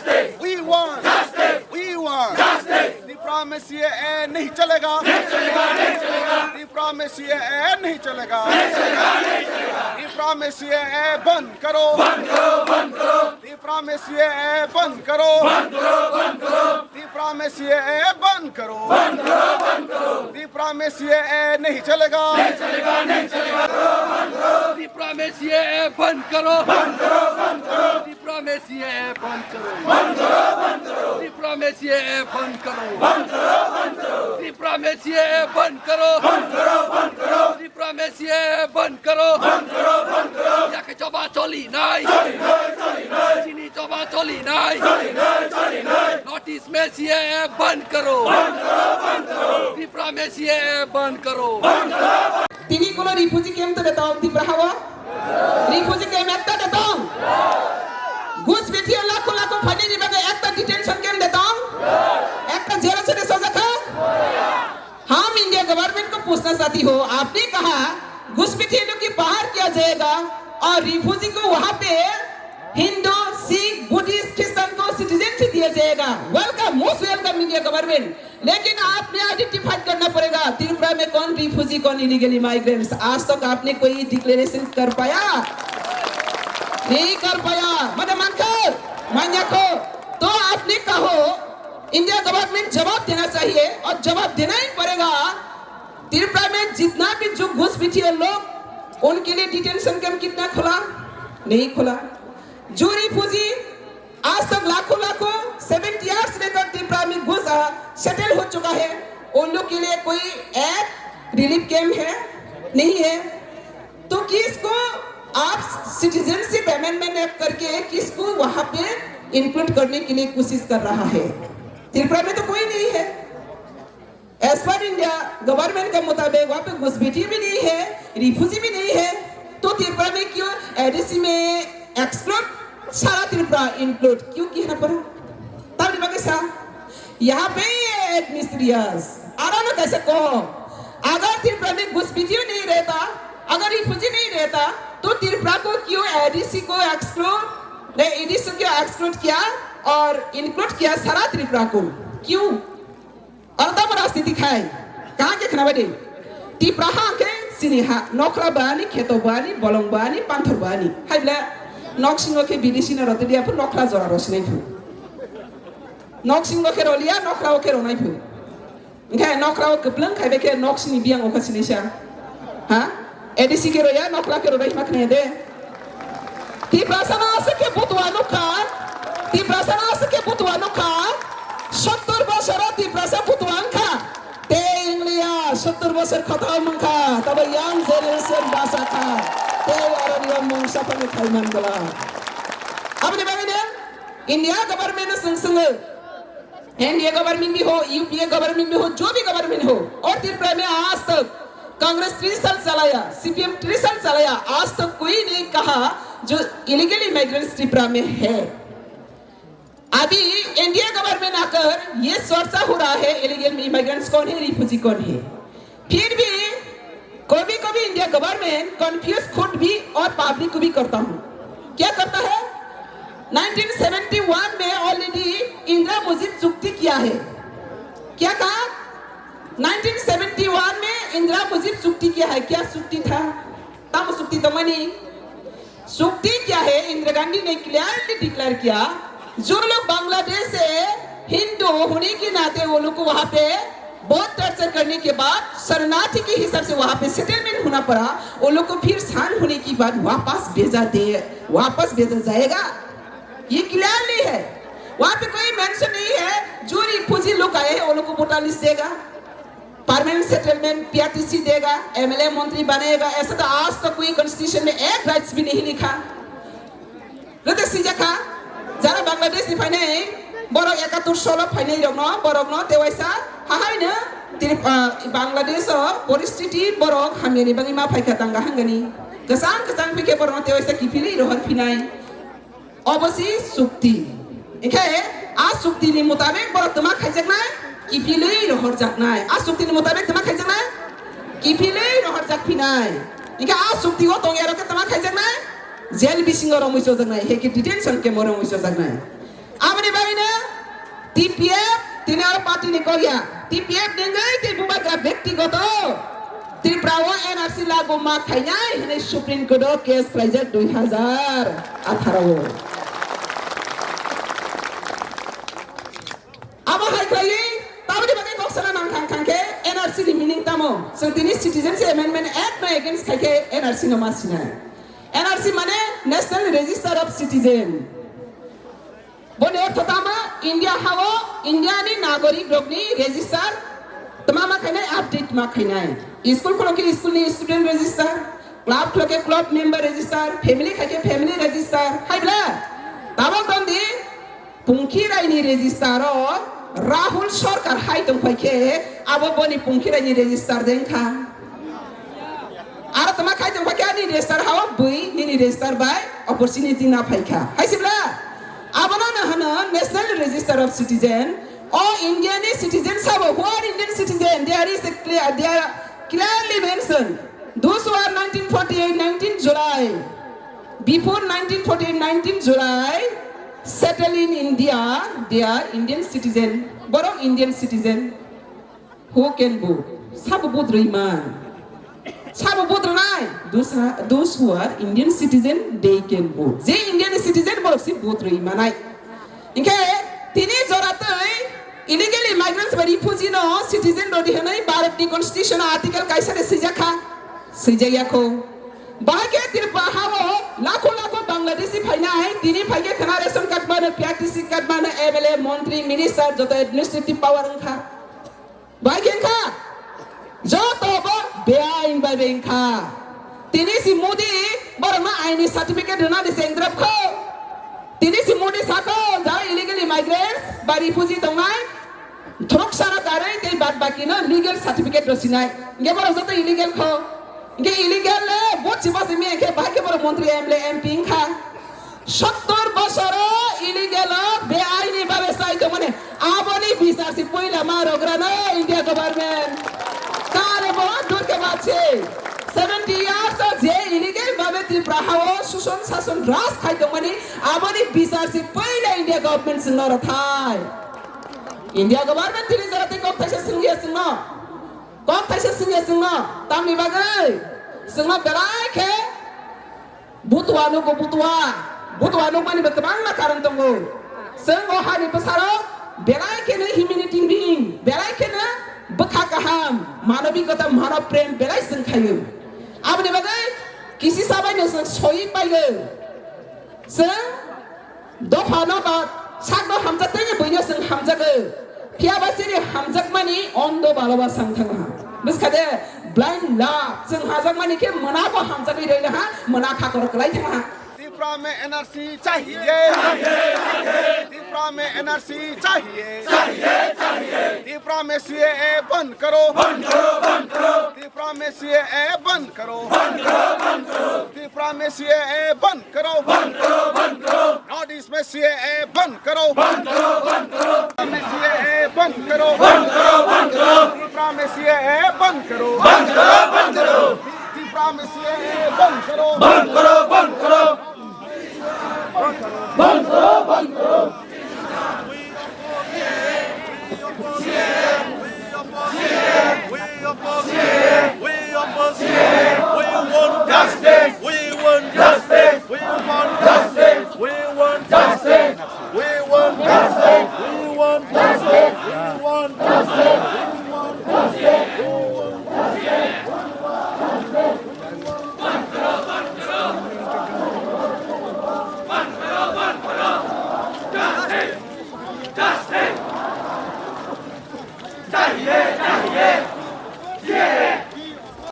We want diplomacy नहीं चलेगा diplomacy नहीं चलेगा diplomacy बंद करो diplomacy बंद करो diplomacy बंद करो diplomacy नहीं चलेगा diplomacy बंद करो diplomacy बंद करो diplomacy बंद करो diplomacy बंद करो diplomacy बंद करो याके चबा चली नाई चीनी चबा चली नाई नोटिस में सीए बंद करो diplomacy बंद करो তিনি কোন রিফিউজি ক্যাম্প তো দেতাম তিব্রাহাওয়া রিফিউজি ক্যাম্প একটা দেতাম ঘুষ বেঠিয়ে লাখ লাখ ফাইনে নিবাগে একটা ডিটেনশন ক্যাম্প देताम একটা जेल से सजा खा हम इंडिया गवर्नमेंट को पूछना चाहती हो आपने कहा घुसपैठियों को बाहर किया जाएगा और रिफ्यूजी को वहां पे हिंदू सिख बुद्धिस्ट क्रिश्चियन को सिटीजनशिप दिया जाएगा welcome most welcome India government लेकिन आपने आइडेंटिफाई करना पड़ेगा त्रिपुरा में कौन रिफ्यूजी कौन इलीगल इमाइग्रेंट्स आज तक आपने कोई डिक्लेरेशन कर पाया नहीं कर पाया मतलब मान्याको तो आपने कहो इंडिया गवर्नमेंट जवाब देना चाहिए और जवाब देना ही पड़ेगा त्रिपुरा में जितना भी जो घुसपैठिए लोग उनके लिए डिटेंशन कैंप कितना खुला नहीं खुला जो रिफ्यूजी आज तक लाखों 70 इयर्स लेकर त्रिपुरा में घुस सेटल हो चुका है उन लोग के लिए कोई एक रिलीफ कैंप है नहीं है तो किसको आप सिटीजनशिप अमेंडमेंट एक्ट करके किसको वहां पे इंक्लूड करने के लिए कोशिश कर रहा है त्रिपुरा में तो कोई नहीं है एज पर इंडिया गवर्नमेंट के मुताबिक वहां पे घुसपैठी भी नहीं है रिफ्यूजी भी नहीं है तो त्रिपुरा में क्यों एडीसी में एक्सक्लूड सारा त्रिपुरा इंक्लूड क्यों किया ना पड़ा तब कैसा यहाँ पे एडमिनिस्ट्रियस आराम कैसे कहो अगर त्रिपुरा में घुसपैठी नहीं रहता अगर रिफ्यूजी नहीं रहता तो त्रिपुरा को क्यों एडीसी को एक्सक्लूड एडीसी को एक्सक्लूड किया और इंक्लूड किया सारा त्रिपुरा को क्यों अर्धम रास्ते दिखाए कहाँ के खना बड़े त्रिपुरा हाँ के सिनेहा नौकरा बानी खेतो बानी बलोंग बानी पांथर बानी हाय बला नौकसिंगो के विदेशी न रहते दिया पर नौकरा जोरा रोशनी फू नौकसिंगो के रोलिया नौकरा के रोनाई फू इनका नौकरा के प्लन खाए बेके नौकसिंगी बियांग ओका सिनेशा हाँ एडीसी के रोया नौकरा के रोनाई मत नहीं दे त्रिपुरा सना से के बुतवानो का त्रिपुरा सना से के बुतवानो का 70 বছর त्रिपुरा से बुतवान का ते इंग्लिया 70 বছর खतम मंखा तब यंग जनरेशन बासा का ते वारिया मंगसा पर खाइमान बला अब ने बागे इंडिया गवर्नमेंट संसंग इंडिया गवर्नमेंट भी हो यूपीए गवर्नमेंट भी हो जो भी गवर्नमेंट हो और त्रिपुरा में आज तक कांग्रेस 3 साल चलाया सीपीएम 3 साल चलाया आज तक कोई नहीं कहा जो इलीगल इमिग्रेंट्स त्रिपुरा में है अभी इंडिया गवर्नमेंट आकर ये चर्चा हो रहा है इलीगल इमिग्रेंट्स कौन है रिफ्यूजी कौन है फिर भी कभी कभी इंडिया गवर्नमेंट कंफ्यूज खुद भी और पब्लिक को भी करता हूँ क्या करता है 1971 में ऑलरेडी इंदिरा मुजिब चुक्ति किया है क्या कहा 1971 में इंदिरा मुजिब चुक्ति किया है क्या चुक्ति था तब चुक्ति तो मनी चुक्ति क्या है इंदिरा गांधी ने क्लियरली डिक्लेयर किया जो लोग बांग्लादेश से हिंदू होने के नाते वो लोग को वहां पे बहुत टॉर्चर करने के बाद शरणार्थी के हिसाब से वहां पे सेटलमेंट होना पड़ा वो लोग को फिर शांत होने के बाद वापस भेजा जाएगा ये क्लियरली है वहां पे कोई मेंशन नहीं है जो रिफ्यूजी लोग आए हैं वो लोग को वोटर लिस्ट देगा परमानेंट सेटलमेंट पीआरटीसी देगा एमएलए मंत्री बनेगा ऐसा तो आज तक कोई कॉन्स्टिट्यूशन में एक राइट्स भी नहीं लिखा जरा बांग्लादेश नि फाइने बरक 71 16 फाइने रगनो बरकनो तेवाइसा हाहाइनो बांग्लादेश परिस्थिति बरक हामेनि बांगि मा फाइखा तांगा हांगनि गसान फैके बरक तेवाइसा किफिलि रहर फिनाय अबसि चुक्ति इखे आ चुक्तिनि मुताबिक बरक तमा खाइजाकनाय किफिलि रहर जाकनाय आ चुक्तिनि मुताबिक तमा खाइजाकनाय किफिलि रहर जाकफिनाय इखे आ चुक्तिखौ तंगेरके तमा खाइजाकनाय जेल बिसिंग रमैसो जाकनाय हेके डिटेंशन के मरमैसो जाकनाय आमनि TPF তিনি আর পার্টি নি করিয়া TPF দেঙ্গই তে বুবাগ্রা ব্যক্তিগত ত্রিপুরাও NRC লাগু মা খাইনাই হনে সুপ্রিম কোর্ট কেস প্রাইজেট 2018 Aba hai krai tahu di bagai koksana nang kangke NRC di meaning tamo sentini Citizenship Amendment Act no against kake NRC no masina NRC mane National Register of Citizen bone ortho tama India hawo India ni nagorik rokni register tamama khainai update ma khainai school kholoke school ni student register club kholoke club member register family khake family register haibla tamo tondi pungki raini register Rahul Sarkar hai tong paike abo boni pungki raini register denka ara tama khai tong paike ani register hawa bui ni register by opportunity na paika hai sibla abana na hana National Register of Citizen or Indian citizen sabo who are Indian citizen there is a clear they are clearly mentioned those who are 1948 19 July before 1948 19 July settle in India they are Indian citizen borong Indian citizen who can vote sabo vote riman sabo vote nai those who are Indian citizen they can vote je Indian citizen borok si vote riman nai inke tini joratoi illegal immigrants বা refugee no citizen rodi hanai Bharat ni constitution article kaisa re sijayako bahage tir bahawo lakho Bangladeshi phainai tini phaige khana ration card mane PRTC card mane MLA মন্ত্রী minister joto administrative power angkha bahage angkha joto bo beain bai bengkha tini si Modi borma aini certificate na de sengrap kho tini si Modi sako jara illegal immigrants ba refugee tongai thorok sara karai tei bad baki na legal certificate rosinai nge boro joto illegal kho nge illegal le bochi basi me ke bhage boro মন্ত্রী MLA MP kha 70 বছর illegal বেআইনি ভাবে সাইতো মানে আবনি বিচারছি পয়লা মারগরা না India government কারে বহুত দূরকে বাছে 70 years যে illegal ভাবে ত্রিপুরা হাও সুশাসন শাসন রাজ খাইতো মানে আবনি বিচারছি পয়লা ইন্ডিয়া গভর্নমেন্ট সিনর থাই ইন্ডিয়া গভর্নমেন্ট তিনি জরাতে কক থাইছে সিংহে তামনি বাগাই সিংহ বেলাইকে butuano ko butuano mani berkembang na karan tunggu senggo hari pesaro belai kena humanity being belai kena bekakaham manavikata manav prem belai sengkhayu abne bagai kisi sabai no soi paigo seng dophano ba sakdo hamjate ne boino seng hamjago pia basiri hamjak mani ondo baloba sangthanga biskade blind la seng hajak mani ke manabo hamjagi reila ha mana khakor klai thanga Tripura में NRC चाहिए त्रिपुरा में NRC चाहिए त्रिपुरा में CAA बंद करो त्रिपुरा में CAA बंद करो त्रिपुरा में CAA बंद करो नॉर्थ ईस्ट में CAA बंद करो त्रिपुरा में CAA बंद करो त्रिपुरा में CAA बंद करो त्रिपुरा में CAA बंद करो We want justice.